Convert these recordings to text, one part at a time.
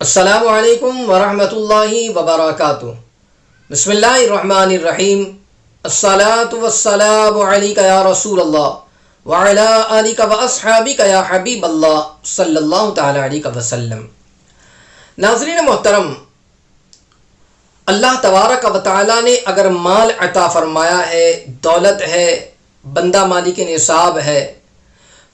السلام علیکم ورحمۃ اللہ وبرکاتہ۔ بسم اللہ الرحمن الرحیم۔ الصلاۃ والسلام علیک یا رسول اللہ وعلی آلک واصحابک یا حبیب اللہ صلی اللہ تعالی علیہ وسلم۔ ناظرین محترم، اللہ تبارک و تعالی نے اگر مال عطا فرمایا ہے، دولت ہے، بندہ مالک نصاب ہے،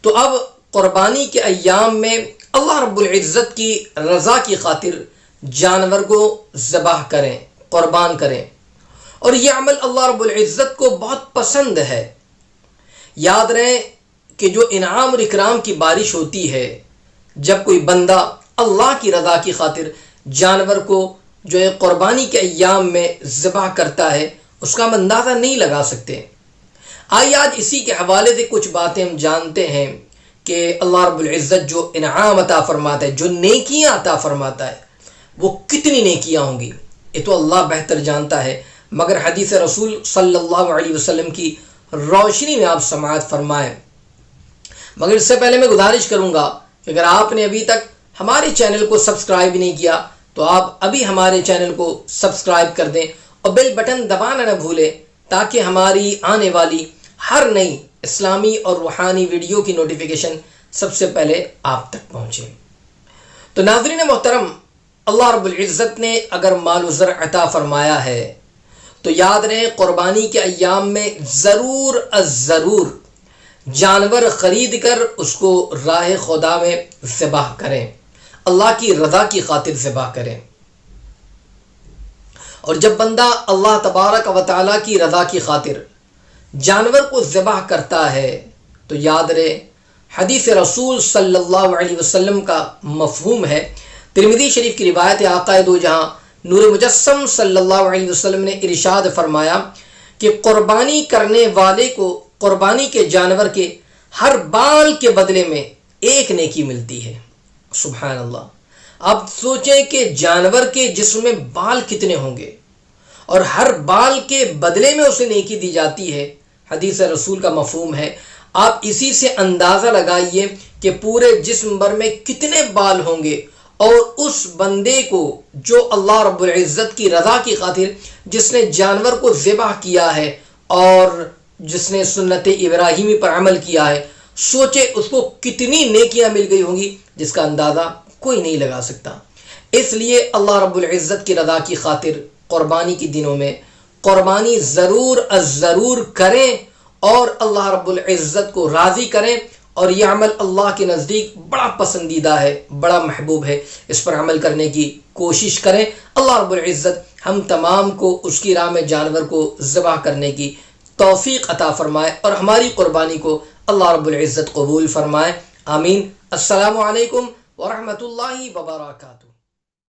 تو اب قربانی کے ایام میں اللہ رب العزت کی رضا کی خاطر جانور کو ذبح کریں، قربان کریں، اور یہ عمل اللہ رب العزت کو بہت پسند ہے۔ یاد رہے کہ جو انعام اور اکرام کی بارش ہوتی ہے، جب کوئی بندہ اللہ کی رضا کی خاطر جانور کو جو ہے قربانی کے ایام میں ذبح کرتا ہے، اس کا ہم اندازہ نہیں لگا سکتے۔ آئیے آج اسی کے حوالے سے کچھ باتیں ہم جانتے ہیں کہ اللہ رب العزت جو انعام عطا فرماتا ہے، جو نیکیاں عطا فرماتا ہے، وہ کتنی نیکیاں ہوں گی یہ تو اللہ بہتر جانتا ہے، مگر حدیث رسول صلی اللہ علیہ وسلم کی روشنی میں آپ سماعت فرمائیں۔ مگر اس سے پہلے میں گزارش کروں گا کہ اگر آپ نے ابھی تک ہمارے چینل کو سبسکرائب نہیں کیا تو آپ ابھی ہمارے چینل کو سبسکرائب کر دیں اور بیل بٹن دبانا نہ بھولیں، تاکہ ہماری آنے والی ہر نئی اسلامی اور روحانی ویڈیو کی نوٹیفیکیشن سب سے پہلے آپ تک پہنچے۔ تو ناظرین محترم، اللہ رب العزت نے اگر مال و زر عطا فرمایا ہے تو یاد رہے قربانی کے ایام میں ضرور ضرور جانور خرید کر اس کو راہ خدا میں ذبح کریں، اللہ کی رضا کی خاطر ذبح کریں۔ اور جب بندہ اللہ تبارک و تعالیٰ کی رضا کی خاطر جانور کو ذبح کرتا ہے تو یاد رہے حدیث رسول صلی اللہ علیہ وسلم کا مفہوم ہے۔ ترمذی شریف کی روایت ہے، آقا دو جہاں نور مجسم صلی اللہ علیہ وسلم نے ارشاد فرمایا کہ قربانی کرنے والے کو قربانی کے جانور کے ہر بال کے بدلے میں ایک نیکی ملتی ہے۔ سبحان اللہ! آپ سوچیں کہ جانور کے جسم میں بال کتنے ہوں گے اور ہر بال کے بدلے میں اسے نیکی دی جاتی ہے۔ حدیث رسول کا مفہوم ہے، آپ اسی سے اندازہ لگائیے کہ پورے جسم بھر میں کتنے بال ہوں گے، اور اس بندے کو جو اللہ رب العزت کی رضا کی خاطر جس نے جانور کو ذبح کیا ہے اور جس نے سنت ابراہیمی پر عمل کیا ہے، سوچے اس کو کتنی نیکیاں مل گئی ہوں گی جس کا اندازہ کوئی نہیں لگا سکتا۔ اس لیے اللہ رب العزت کی رضا کی خاطر قربانی کے دنوں میں قربانی ضرور کریں اور اللہ رب العزت کو راضی کریں، اور یہ عمل اللہ کے نزدیک بڑا پسندیدہ ہے، بڑا محبوب ہے۔ اس پر عمل کرنے کی کوشش کریں۔ اللہ رب العزت ہم تمام کو اس کی راہ میں جانور کو ذبح کرنے کی توفیق عطا فرمائے اور ہماری قربانی کو اللہ رب العزت قبول فرمائے۔ آمین۔ السلام علیکم ورحمۃ اللہ وبرکاتہ۔